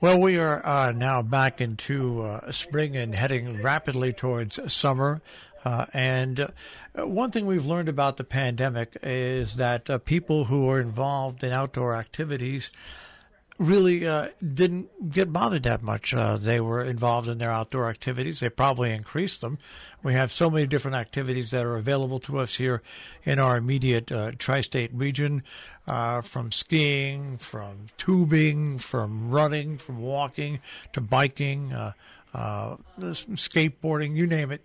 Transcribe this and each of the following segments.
Well, we are now back into spring and heading rapidly towards summer. And one thing we've learned about the pandemic is that people who are involved in outdoor activities really didn't get bothered that much. They were involved in their outdoor activities. They probably increased them. We have so many different activities that are available to us here in our immediate tri-state region, from skiing, from tubing, from running, from walking, to biking, skateboarding, you name it.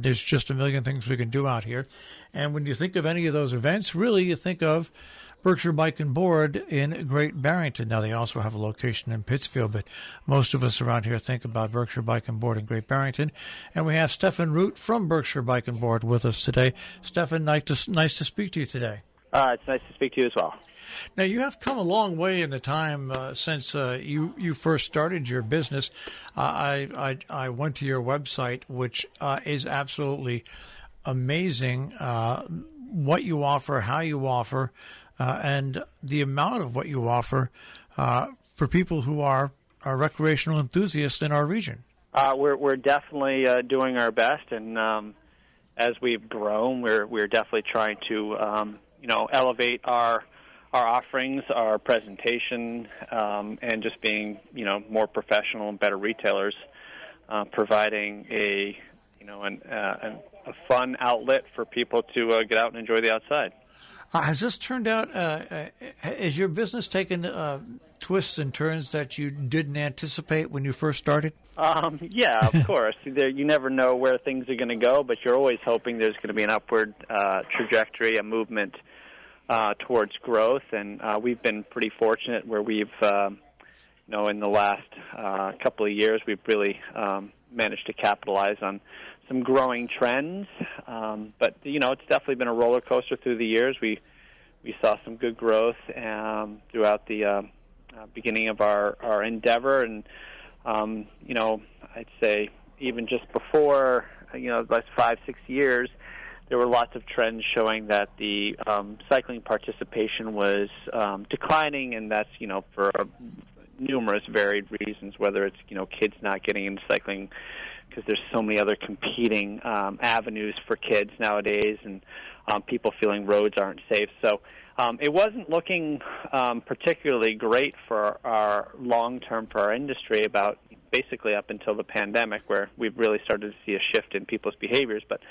There's just a million things we can do out here. And when you think of any of those events, really you think of Berkshire Bike and Board in Great Barrington. Now, they also have a location in Pittsfield, but most of us around here think about Berkshire Bike and Board in Great Barrington. And we have Steffen Root from Berkshire Bike and Board with us today. Steffen, nice to speak to you today. It's nice to speak to you as well. Now, you have come a long way in the time since you first started your business. I went to your website, which is absolutely amazing, what you offer, how you offer, and the amount of what you offer for people who are recreational enthusiasts in our region. We're definitely doing our best, and as we've grown, we're definitely trying to elevate our offerings, our presentation, and just being more professional and better retailers, providing a fun outlet for people to get out and enjoy the outside. Has this turned out, has your business taken twists and turns that you didn't anticipate when you first started? Yeah, of course. You never know where things are going to go, but you're always hoping there's going to be an upward trajectory, a movement towards growth. And we've been pretty fortunate where we've, in the last couple of years, we've really managed to capitalize on some growing trends, but it's definitely been a roller coaster through the years. We saw some good growth throughout the beginning of our endeavor, and I'd say even just before the last 5-6 years, there were lots of trends showing that the cycling participation was declining, and that's for numerous varied reasons, whether it's kids not getting into cycling because there's so many other competing avenues for kids nowadays, and people feeling roads aren't safe. So it wasn't looking particularly great for our long-term for our industry, about basically up until the pandemic, where we've really started to see a shift in people's behaviors. But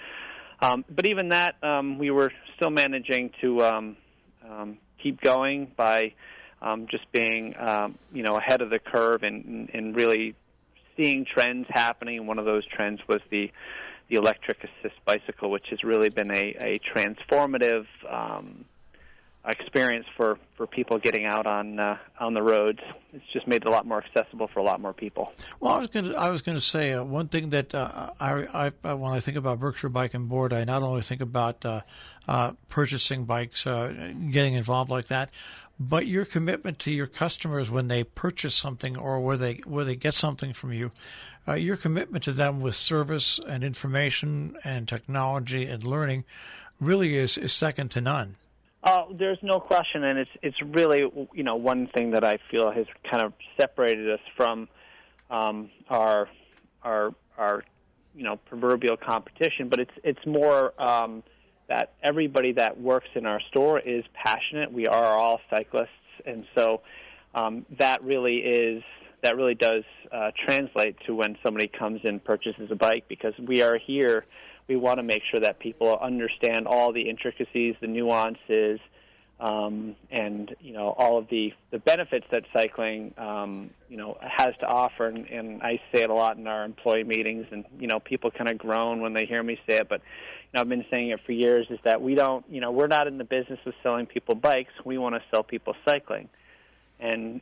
even that, we were still managing to keep going by just being ahead of the curve and really seeing trends happening. One of those trends was the electric assist bicycle, which has really been a transformative experience for people getting out on the roads. It's just made it a lot more accessible for a lot more people. Well, I was going to say one thing that I when I think about Berkshire Bike and Board, I not only think about purchasing bikes, getting involved like that, but your commitment to your customers when they purchase something or where they get something from you, your commitment to them with service and information and technology and learning really is second to none. There's no question, and it's really one thing that I feel has kind of separated us from our proverbial competition. But it's more that everybody that works in our store is passionate. We are all cyclists, and so that really does translate to when somebody comes and purchases a bike, because we are here. We want to make sure that people understand all the intricacies, the nuances, and all of the benefits that cycling has to offer. And I say it a lot in our employee meetings, and people kind of groan when they hear me say it. But I've been saying it for years, is that we don't, we're not in the business of selling people bikes. We want to sell people cycling. And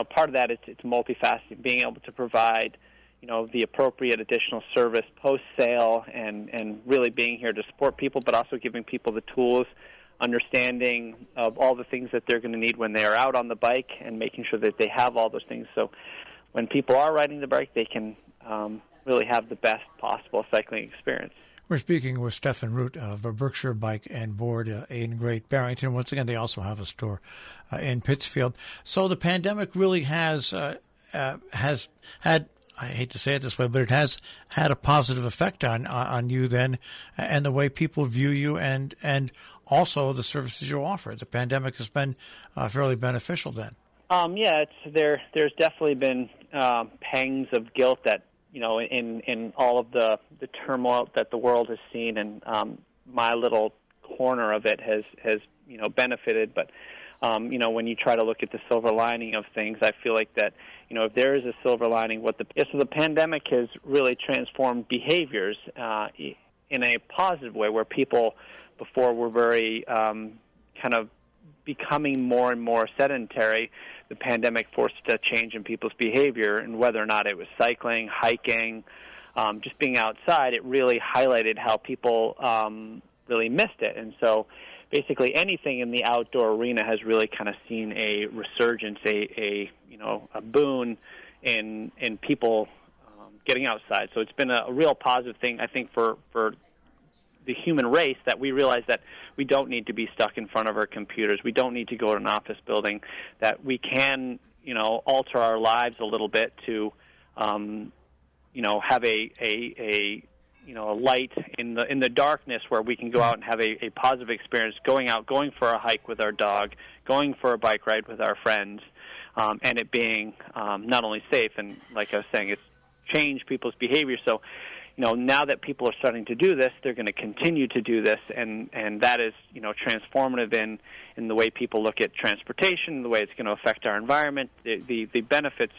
part of that is it's multifaceted, being able to provide the appropriate additional service post-sale, and really being here to support people, but also giving people the tools, understanding of all the things that they're going to need when they are out on the bike, and making sure that they have all those things. So when people are riding the bike, they can really have the best possible cycling experience. We're speaking with Steffen Root of Berkshire Bike and Board in Great Barrington. Once again, they also have a store in Pittsfield. So the pandemic really has has had, I hate to say it this way, but it has had a positive effect on you then, and the way people view you, and also the services you offer. The pandemic has been fairly beneficial then. There's definitely been pangs of guilt that, in all of the turmoil that the world has seen, and my little corner of it has benefited. But when you try to look at the silver lining of things, I feel like that, if there is a silver lining, so the pandemic has really transformed behaviors in a positive way, where people before were very kind of becoming more and more sedentary. The pandemic forced a change in people's behavior, and whether or not it was cycling, hiking, just being outside, it really highlighted how people really missed it. And so basically anything in the outdoor arena has really kind of seen a resurgence, a boon in people getting outside. So it's been a real positive thing, I think, for the human race, that we realize that we don't need to be stuck in front of our computers. We don't need to go to an office building, that we can, alter our lives a little bit to, have a light in the darkness, where we can go out and have a positive experience, going for a hike with our dog, going for a bike ride with our friends, and it being not only safe, and like I was saying, it's changed people's behavior. So, now that people are starting to do this, they're going to continue to do this, and that is, transformative in the way people look at transportation, the way it's going to affect our environment. The benefits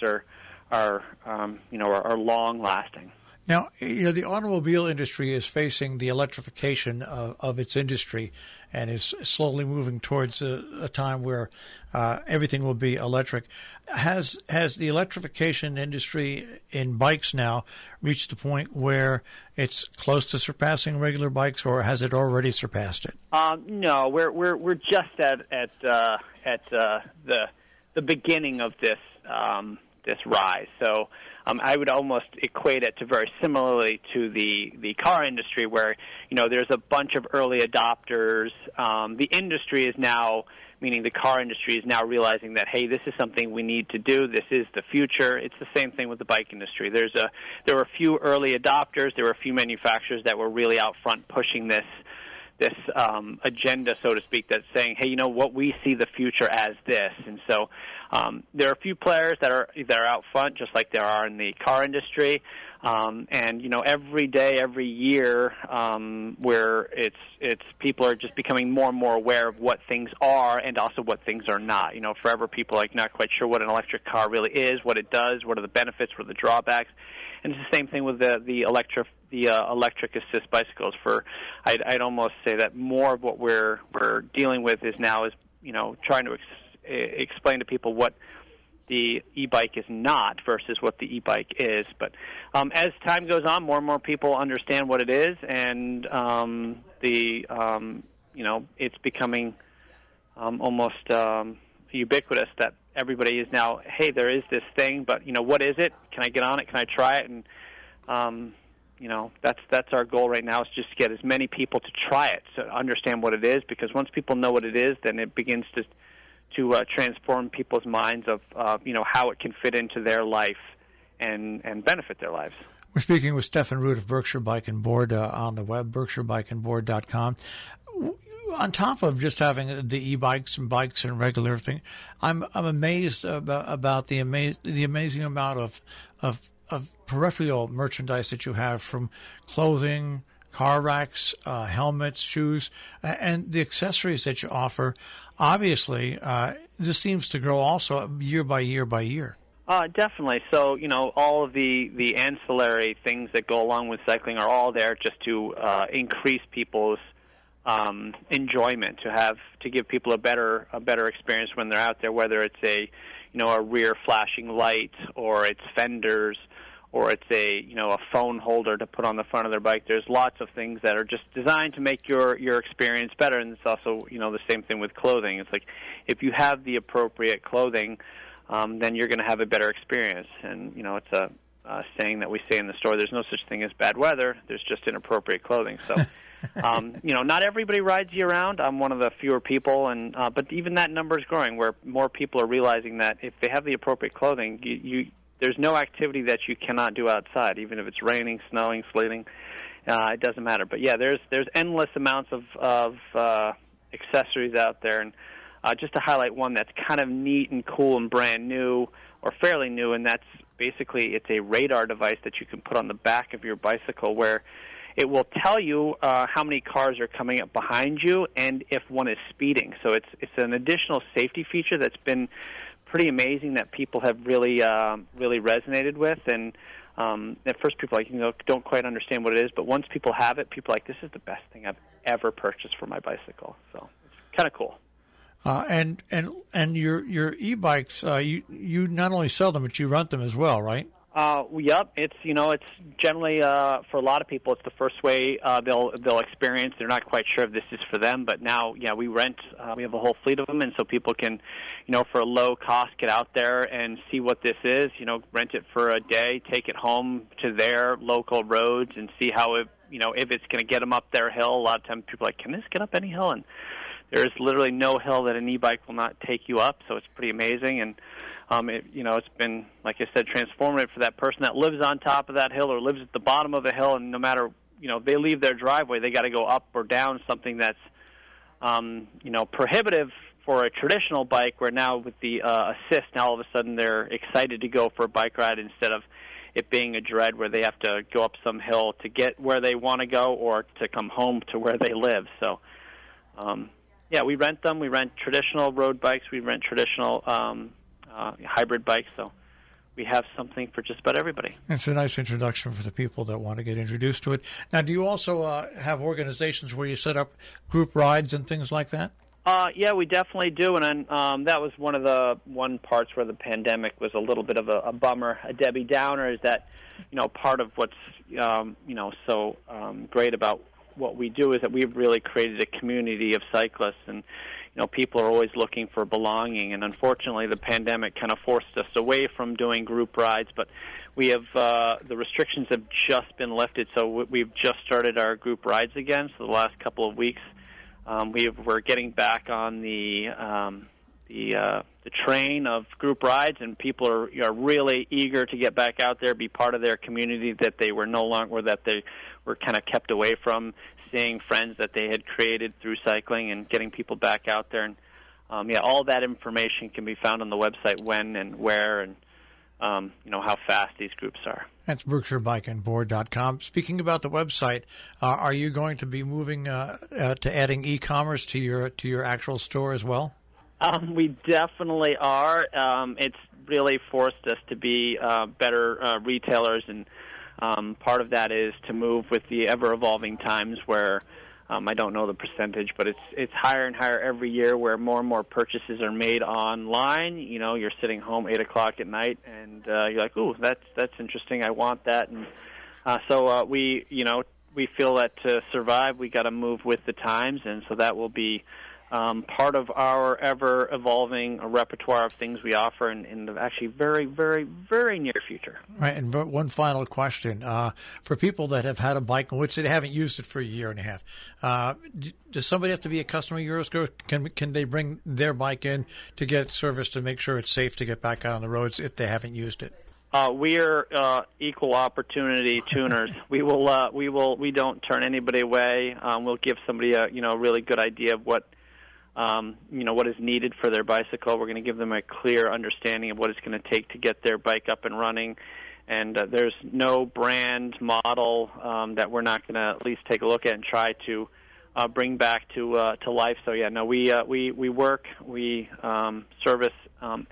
are long lasting. Now, the automobile industry is facing the electrification of its industry, and is slowly moving towards a time where everything will be electric. Has the electrification industry in bikes now reached the point where it's close to surpassing regular bikes, or has it already surpassed it? No, we're just at the beginning of this rise. So I would almost equate it to very similarly to the car industry, where there's a bunch of early adopters. The industry is now, meaning the car industry, is now realizing that, hey, this is something we need to do. This is the future. It's the same thing with the bike industry. There were a few early adopters. There were a few manufacturers that were really out front pushing this agenda, so to speak, that's saying, hey, what, we see the future as this. And so there are a few players that are out front, just like there are in the car industry. And every day, every year, where it's people are just becoming more and more aware of what things are and also what things are not. Forever people are not quite sure what an electric car really is, what it does, what are the benefits, what are the drawbacks. And it's the same thing with the electric assist bicycles. I'd almost say that more of what we're dealing with is trying to explain to people what the e-bike is not versus what the e-bike is. But as time goes on, more and more people understand what it is, and it's becoming almost ubiquitous that everybody is now, hey, there is this thing, but what is it? Can I get on it? Can I try it? And that's our goal right now, is just to get as many people to try it, to understand what it is, because once people know what it is, then it begins to transform people's minds of how it can fit into their life and benefit their lives. We're speaking with Steffen Root of Berkshire Bike and Board on the web, berkshirebikeandboard.com. On top of just having the e-bikes and bikes and regular thing, I'm amazed about the amazing amount of peripheral merchandise that you have, from clothing, car racks, helmets, shoes, and the accessories that you offer. Obviously, this seems to grow also year by year by year. Definitely. So, all of the ancillary things that go along with cycling are all there just to increase people's enjoyment, to give people a better experience when they're out there, whether it's a rear flashing light, or it's fenders, or it's a phone holder to put on the front of their bike. There's lots of things that are just designed to make your experience better, and it's also the same thing with clothing. It's like, if you have the appropriate clothing, then you're going to have a better experience. And it's a saying that we say in the store: there's no such thing as bad weather. There's just inappropriate clothing. So, not everybody rides year-round. I'm one of the fewer people, but even that number is growing, where more people are realizing that if they have the appropriate clothing, there's no activity that you cannot do outside, even if it's raining, snowing, sleeting. It doesn't matter. But yeah, there's endless amounts of accessories out there, and just to highlight one that's kind of neat and cool and brand new, or fairly new, and that's basically it's a radar device that you can put on the back of your bicycle, where it will tell you how many cars are coming up behind you and if one is speeding. So it's an additional safety feature that's been pretty amazing that people have really resonated with. And at first people don't quite understand what it is, but once people have it, people are like, this is the best thing I've ever purchased for my bicycle. So it's kind of cool. And your e-bikes, you not only sell them, but you rent them as well, right? Yep. It's generally for a lot of people, it's the first way they'll experience. They're not quite sure if this is for them, but now, we rent. We have a whole fleet of them, and so people can, for a low cost, get out there and see what this is. Rent it for a day, take it home to their local roads, and see how if it's going to get them up their hill. A lot of times, people are like, can this get up any hill? And there's literally no hill that an e-bike will not take you up, so it's pretty amazing. And it's been, like I said, transformative for that person that lives on top of that hill or lives at the bottom of a hill, and no matter, they leave their driveway, they got to go up or down something that's, prohibitive for a traditional bike, where now with the assist, now all of a sudden they're excited to go for a bike ride instead of it being a dread where they have to go up some hill to get where they want to go or to come home to where they live. So, we rent them. We rent traditional road bikes. We rent traditional hybrid bikes, so we have something for just about everybody. It's a nice introduction for the people that want to get introduced to it. Now, do you also have organizations where you set up group rides and things like that? Yeah, we definitely do, and that was one of the parts where the pandemic was a little bit of a bummer, a Debbie Downer, is that, part of what's, so great about what we do is that we've really created a community of cyclists, and people are always looking for belonging, and unfortunately the pandemic kind of forced us away from doing group rides, but we have the restrictions have just been lifted, so we've just started our group rides again. So the last couple of weeks we're getting back on the train of group rides, and people are really eager to get back out there, be part of their community that they were no longer, or that they were kind of kept away from, seeing friends that they had created through cycling, and getting people back out there. And all that information can be found on the website, when and where, and how fast these groups are. That's BerkshireBikeandBoard.com. Speaking about the website, are you going to be moving to adding e-commerce to your actual store as well? We definitely are. It's really forced us to be better retailers, and part of that is to move with the ever-evolving times, where I don't know the percentage, but it's higher and higher every year, where more and more purchases are made online. You're sitting home 8 o'clock at night, and you're like, "Ooh, that's interesting. I want that." And so we feel that to survive, we got to move with the times, and so that will be part of our ever-evolving repertoire of things we offer in the actually very, very, very near future. Right, and one final question. For people that have had a bike in which they haven't used it for a year and a half, does somebody have to be a customer of yours? Can they bring their bike in to get service to make sure it's safe to get back out on the roads if they haven't used it? We are equal opportunity tuners. We don't turn anybody away. We'll give somebody a really good idea of what is needed for their bicycle. We're going to give them a clear understanding of what it's going to take to get their bike up and running. And there's no brand model that we're not going to at least take a look at and try to bring back to life. So we work, we service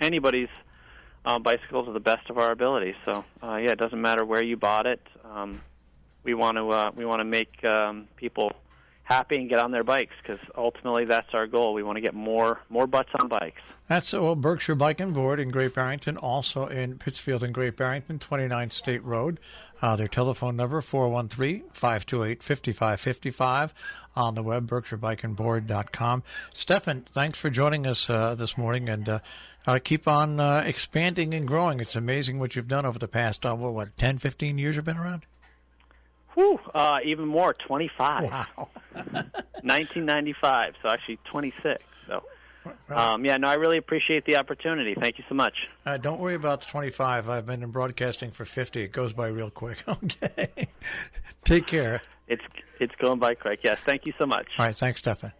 anybody's bicycles to the best of our ability. So it doesn't matter where you bought it. We want to make people happy and get on their bikes, because ultimately that's our goal. We want to get more butts on bikes. That's Berkshire Bike and Board in Great Barrington, also in Pittsfield and Great Barrington, 29 State Road. Their telephone number, 413-528-5555. On the web, BerkshireBikeandBoard.com. Steffen, thanks for joining us this morning, and keep on expanding and growing. It's amazing what you've done over the past, 10, 15 years you've been around? Whew, even more, 25. Wow. 1995, so actually 26. So I really appreciate the opportunity. Thank you so much. Don't worry about the 25. I've been in broadcasting for 50. It goes by real quick. Okay. Take care. It's going by quick. Yes, thank you so much. All right, thanks, Stefan.